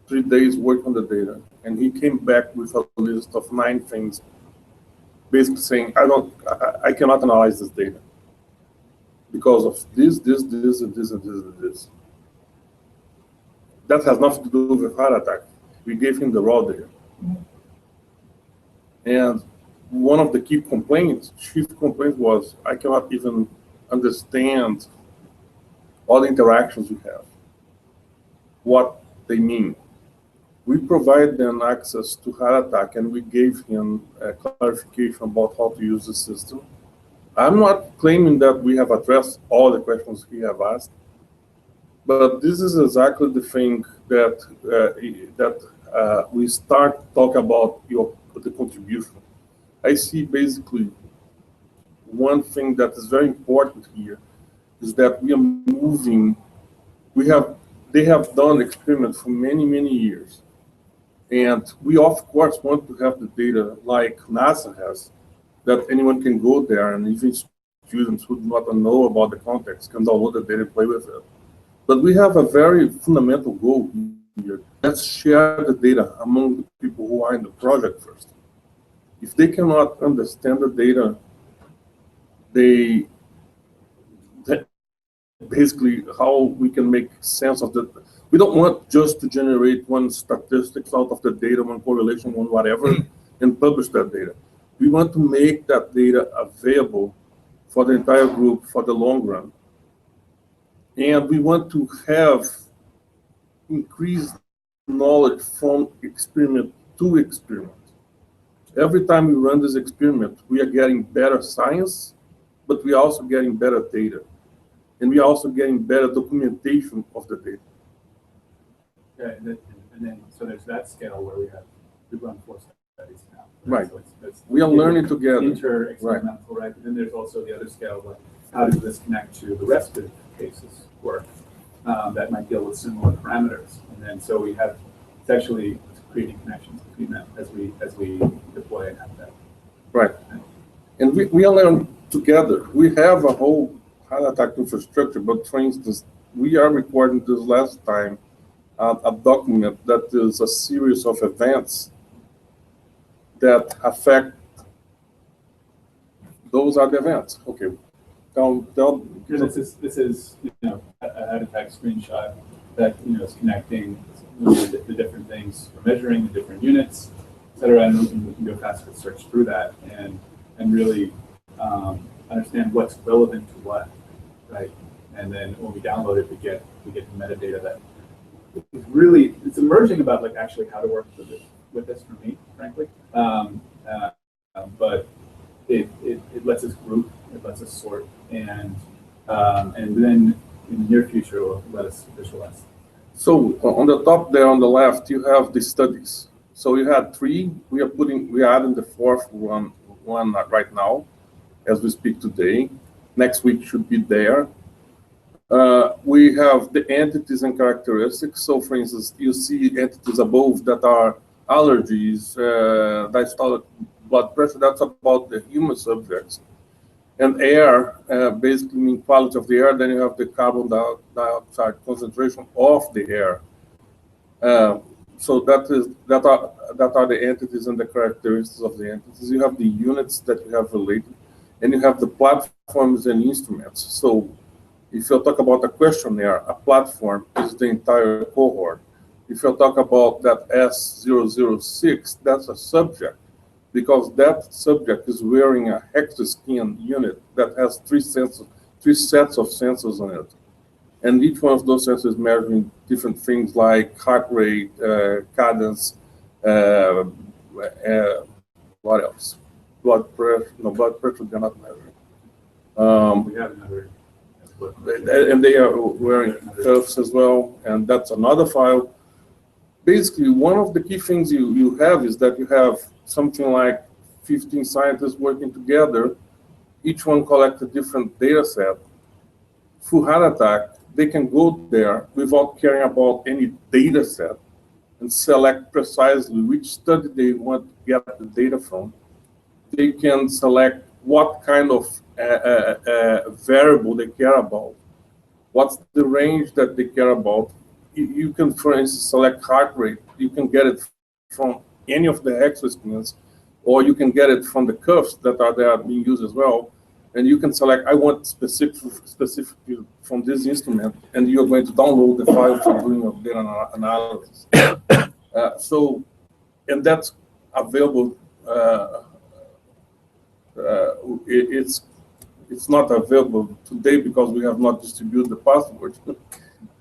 3 days working on the data, and he came back with a list of 9 things, basically saying, I cannot analyze this data because of this, and this, and this. That has nothing to do with heart attack. We gave him the raw data. Mm-hmm. And one of the chief complaints was, I cannot even understand all the interactions we have, what they mean. We provide them access to heart attack, and we gave him a clarification about how to use the system. I'm not claiming that we have addressed all the questions he have asked, but this is exactly the thing that we start talk about the contribution. I see basically one thing that is very important here is that we are moving. They have done experiments for many, many years. And we, of course, want to have the data like NASA has, that anyone can go there, and even students who do not know about the context can download the data and play with it. But we have a very fundamental goal here. Let's share the data among the people who are in the project first. If they cannot understand the data, basically how we can make sense of the. We don't want just to generate one statistics out of the data, one correlation, one whatever, and publish that data. We want to make that data available for the entire group for the long run. And we want to have increased knowledge from experiment to experiment. Every time we run this experiment, we are getting better science, but we are also getting better data. And we are also getting better documentation of the data. Yeah, and then so there's that scale where we run 4 studies now. Right. So it's We are learning together. Inter-experimental, right? But then there's also the other scale of like, how does this connect to the rest of the cases work that might deal with similar parameters? And then so we have, it's actually creating connections between them as we deploy and have that. Right. And we are learning together. We have a whole heart attack infrastructure, but for instance, we are recording this last time a document that is a series of events that affect. Those are the events. Okay. This is a heart attack screenshot that is connecting the different things for measuring the different units, et cetera, and we can go faster search through that and really understand what's relevant to what, right? And then when we download it, we get the metadata that is really, it's emerging about like actually how to work with this for me, frankly. But it lets us group, it lets us sort, and then in the near future it will let us visualize. So on the top there on the left, you have the studies. So you had 3. We are adding the 4th one right now, as we speak today. Next week should be there. We have the entities and characteristics. So for instance, you see entities above that are allergies, diastolic blood pressure, that's about the human subjects. And air, basically mean quality of the air, then you have the carbon dioxide concentration of the air. So that are the entities and the characteristics of the entities. You have the units that you have related, and you have the platforms and instruments. So if you talk about a questionnaire, a platform is the entire cohort. If you talk about that S006, that's a subject, because that subject is wearing a hexaskin unit that has 3 sets of sensors on it. And each one of those sensors is measuring different things like heart rate, cadence, what else? Blood pressure. No, blood pressure they're not measuring. We have another. And they are wearing cuffs as well, and that's another file. Basically, one of the key things you have is that you have something like 15 scientists working together. Each one collects a different data set. Through heart attack, they can go there without caring about any data set and select precisely which study they want to get the data from. They can select what kind of variable they care about, what's the range that they care about. You can, for instance, select heart rate. You can get it from any of the hexaskins, or you can get it from the cuffs that are there being used as well. And you can select, I want specifically from this instrument, and you're going to download the file for doing a data analysis. And that's available. It's not available today because we have not distributed the passwords,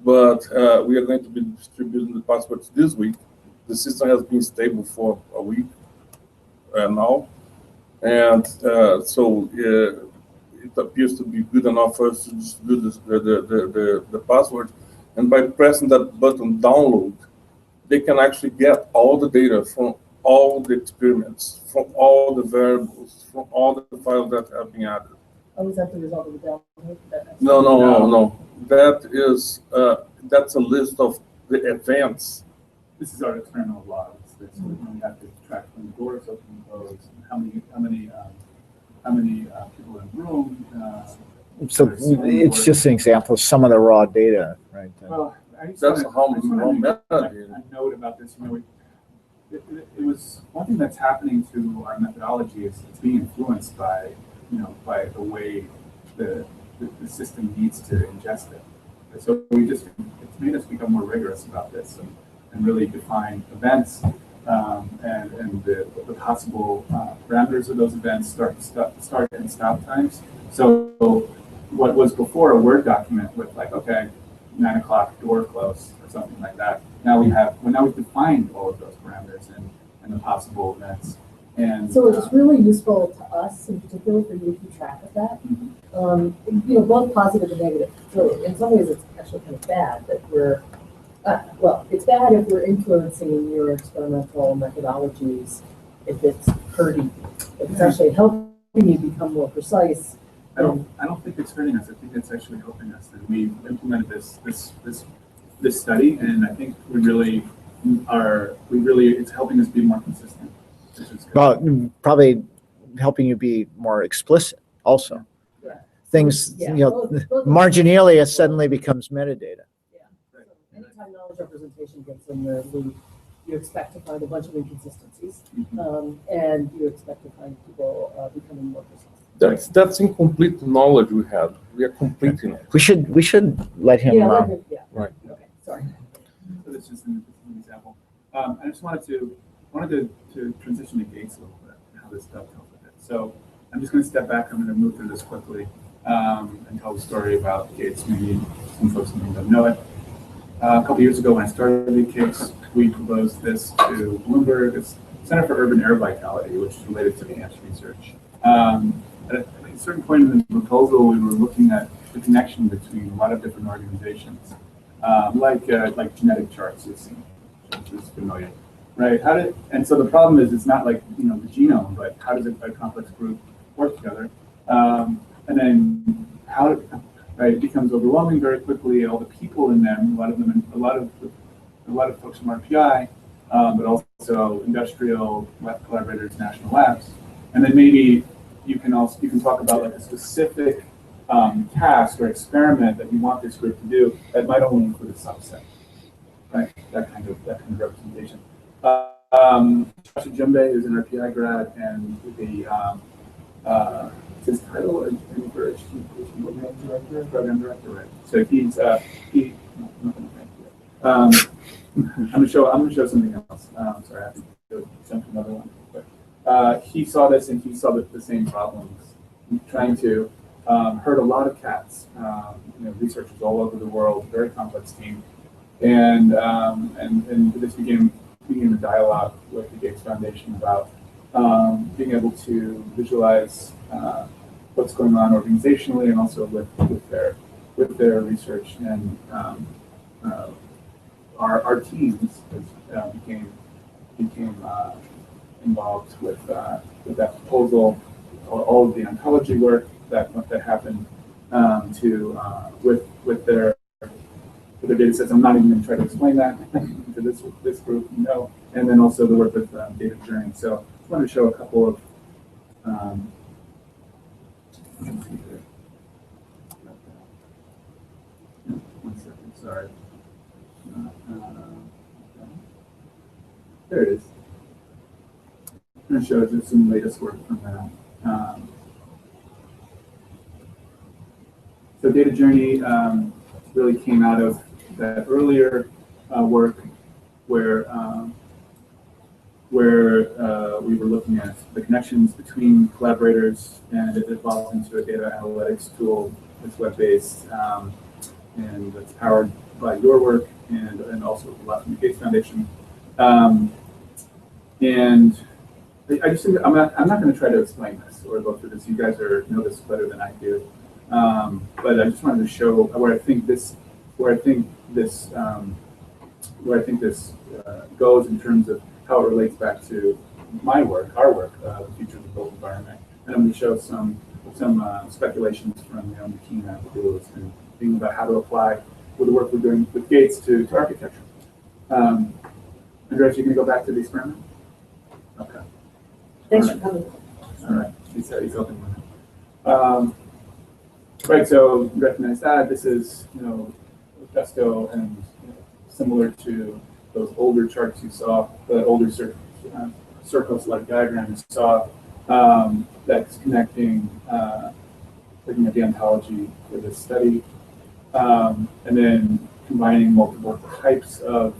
but we are going to be distributing the passwords this week. The system has been stable for a week now, and so it appears to be good enough for us to distribute the password. And by pressing that button, download, they can actually get all the data from all the experiments, from all the variables, from all the files that have been added. Oh, is that the result of the download? No. That is, that's a list of the events. This is our experimental logs. That's when we have to track when the doors open and close, and how many people in the room. So it's just an example of some of the raw data, right? Well, I just That's wanna- how I just wanna how make method. a note about this. You know, it was one thing that's happening to our methodology is it's being influenced by, by the way the system needs to ingest it. And so it's made us become more rigorous about this and really define events and the possible parameters of those events, start and stop times. So what was before a Word document with like, okay, 9 o'clock door close or something like that. Now we've defined all of those parameters and the possible events. And So it's really useful to us in particular for you to keep track of that. Both positive and negative. So in some ways it's actually kind of bad that it's bad if we're influencing your experimental methodologies, if it's hurting. If it's actually helping you become more precise. I don't think it's hurting us. I think it's actually helping us. And we've implemented this study, and I think it's helping us be more consistent. Which is good. Well, probably helping you be more explicit also. Yeah. Things, Both marginalia suddenly becomes metadata. Anytime knowledge representation gets in the loop, you expect to find a bunch of inconsistencies, and you expect to find people becoming more precise. That's incomplete knowledge we have. We are completing it. We should let him. Right. Okay, sorry. So this is an example. I just wanted to transition to gates a little bit and how this dovetails with it. So I'm just going to step back. I'm going to move through this quickly and tell the story about gates. Maybe some folks don't know it. A couple years ago when I started the gates, we proposed this to Bloomberg. It's Center for Urban Air Vitality, which is related to the ants research. At a certain point in the proposal, we were looking at the connection between a lot of different organizations, like genetic charts, which is familiar, right? And so the problem is, it's not like the genome, but how does a complex group work together? And then it becomes overwhelming very quickly. All the people in them, a lot of folks from RPI, but also industrial lab collaborators, national labs, and then maybe you can talk about like a specific task or experiment that you want this group to do that might only include a subset, right? That kind of representation. Josh Jumbe is an RPI grad, and his title is program director, right? So I'm gonna show something else. Sorry, I have to go jump to another one. But he saw this and he saw the same problems. Trying to herd a lot of cats. Researchers all over the world, very complex team, and this became a dialogue with the Gates Foundation about being able to visualize what's going on organizationally and also with their research, and our teams became involved with that proposal, all of the oncology work that happened with their data sets. I'm not even going to try to explain that to this group, and then also the work with data journey. So I wanted to show a couple of one second, sorry. There it is. I'm going to show just some latest work from that. So data journey really came out of that earlier work where we were looking at the connections between collaborators, and it evolved into a data analytics tool that's web-based, and that's powered by your work and also a lot from the Gates Foundation. And I just think I'm not going to try to explain this or go through this. You guys know this better than I do. But I just wanted to show where I think this goes in terms of how it relates back to my work, our work, the future of the built environment. And I'm going to show some speculations from Naomi Keena, who is kind of thinking about how to apply with the work we're doing with Gates to architecture. Andreas, you can go back to the experiment? Okay. Thanks for coming. All right. He's helping with it. Right. So recognize that this is, Festo and similar to those older charts you saw, the older circles-like diagram you saw, that's connecting, looking at the ontology for this study, and then combining multiple types of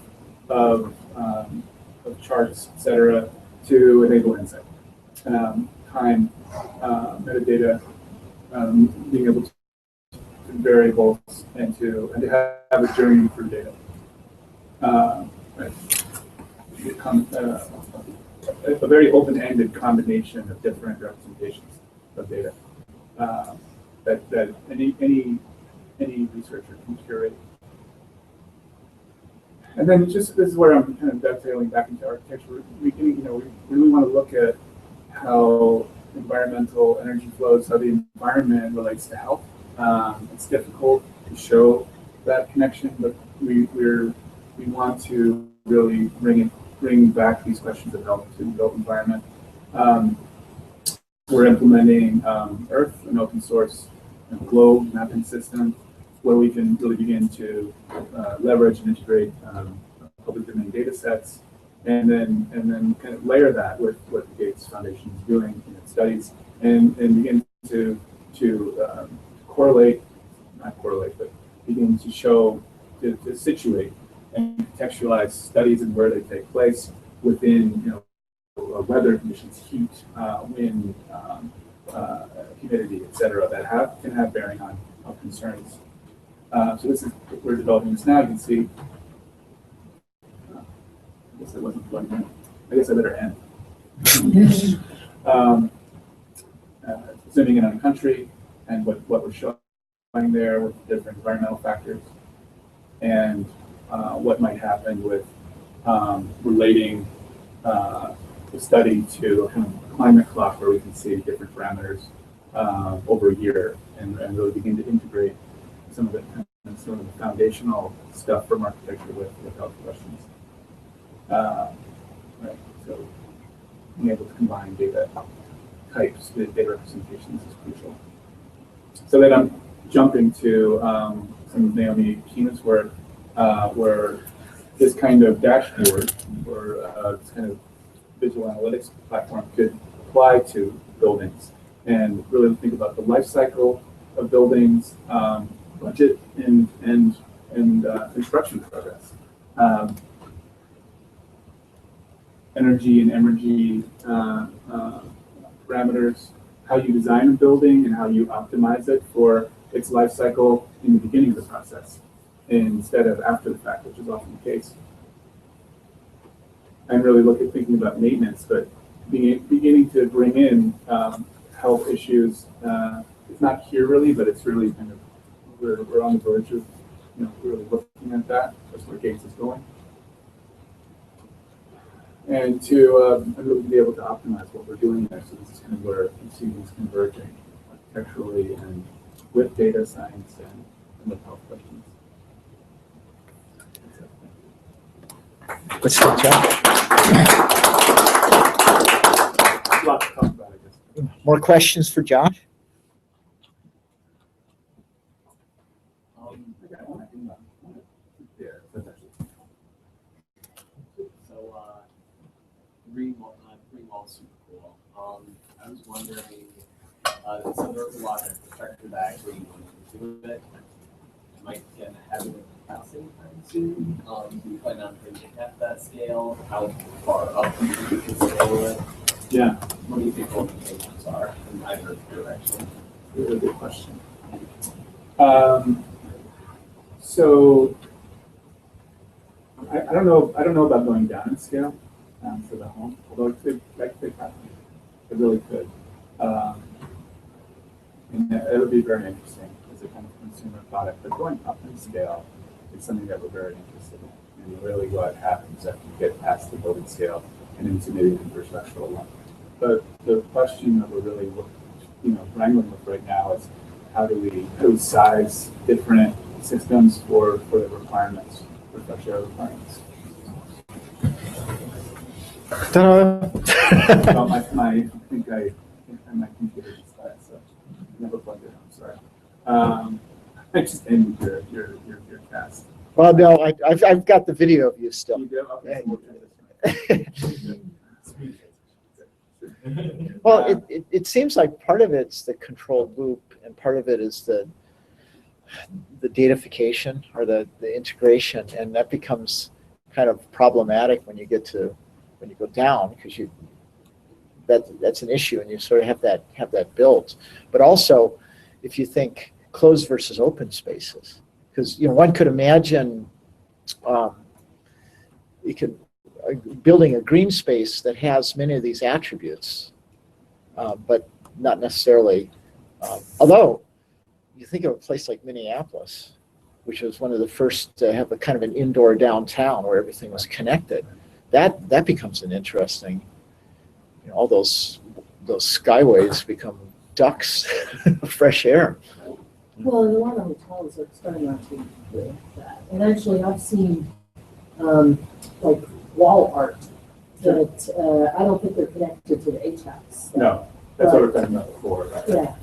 charts, et cetera, to enable insight. Time, metadata, being able to variables and to have a journey through data. Right. A very open-ended combination of different representations of data that any researcher can curate. And then this is where I'm kind of dovetailing back into architecture. We really want to look at how environmental energy flows, how the environment relates to health. It's difficult to show that connection, but we want to really bring back these questions of health to the built environment. We're implementing Earth, an open source globe mapping system, where we can really begin to leverage and integrate public domain data sets, and then kind of layer that with what the Gates Foundation is doing in its studies, and begin to begin to show, to situate and contextualize studies and where they take place within, weather conditions, heat, wind, humidity, et cetera, that can have bearing on concerns. So we're developing this now. You can see. I guess it wasn't plugged in. I guess I better end. Zooming in on a country and what we're showing there with different environmental factors, and what might happen with relating the study to a kind of climate clock, where we can see different parameters over a year, and really begin to integrate some of the foundational stuff from architecture with health questions. Right. So being able to combine data types with data representations is crucial. So then I'm jumping to some of Naomi Keena's work, where this kind of dashboard or this kind of visual analytics platform could apply to buildings and really think about the life cycle of buildings, budget, and construction progress. Energy and emergency parameters, how you design a building and how you optimize it for its life cycle in the beginning of the process instead of after the fact, which is often the case. And really thinking about maintenance, but beginning to bring in health issues. It's not here really, but it's really kind of, we're on the verge of really looking at that. That's where Gates is going. And to really be able to optimize what we're doing there. So this is kind of where you see these converging architecturally and with data science and with health questions. What's the job? A lot to talk about, I guess. More questions for Josh? Green wall, super cool. I was wondering, so there's a lot of infrastructure that actually went into it. You might get ahead of housing time soon. Do you plan on bringing it at that scale? How far up do you can scale it? Yeah. What do you think all the implications are in either direction? Really good question. So I don't know about going down in scale for the home, although it could happen. It really could. And it would be very interesting as a kind of consumer product. But going up in scale is something that we're very interested in. And really what happens after you get past the building scale and into maybe the infrastructural one. But the question that we're really wrangling with right now is how do we size different systems for the requirements, for fresh air requirements. Ta-da. Well, my computer just died, so never plugged it in. I'm sorry. I just ended your cast. Well, no, I've got the video of you still. You do? Okay, so we'll try this. Well, it seems like part of it's the controlled loop and part of it is the datafication or the integration, and that becomes kind of problematic when you go down, because that's an issue, and you sort of have that built. But also, if you think closed versus open spaces, because one could imagine building a green space that has many of these attributes, but not necessarily. Although you think of a place like Minneapolis, which was one of the first to have a kind of an indoor downtown where everything was connected, that becomes an interesting. All those skyways become ducts of fresh air. Well, and a lot of hotels are starting out to do that. And actually, I've seen like wall art that I don't think they're connected to the HVACs. No, that's what we're talking about before. Right? Yeah.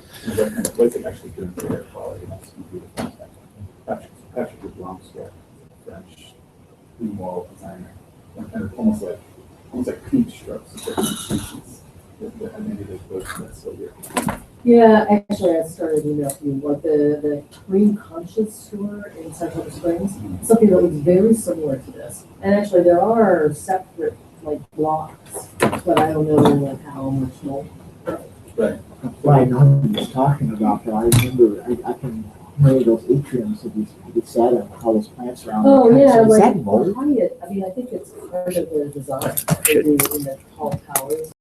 What can actually do for air quality? That's beautiful. Patrick belongs to French green wall designer. And it's almost like peach strokes of different species. Maybe they both that's so weird. Yeah, actually, I started email to you, like the Green Conscious store in Central Springs, something that looks very similar to this. And actually, there are separate like blocks, but I don't know like how much more. Right. Well, I know what he's talking about, but I remember I can remember those atriums that you sat in, how those plants around. Oh, yeah, Is like that mold? Hyatt, I mean, I think it's part of the design, they do in the tall towers.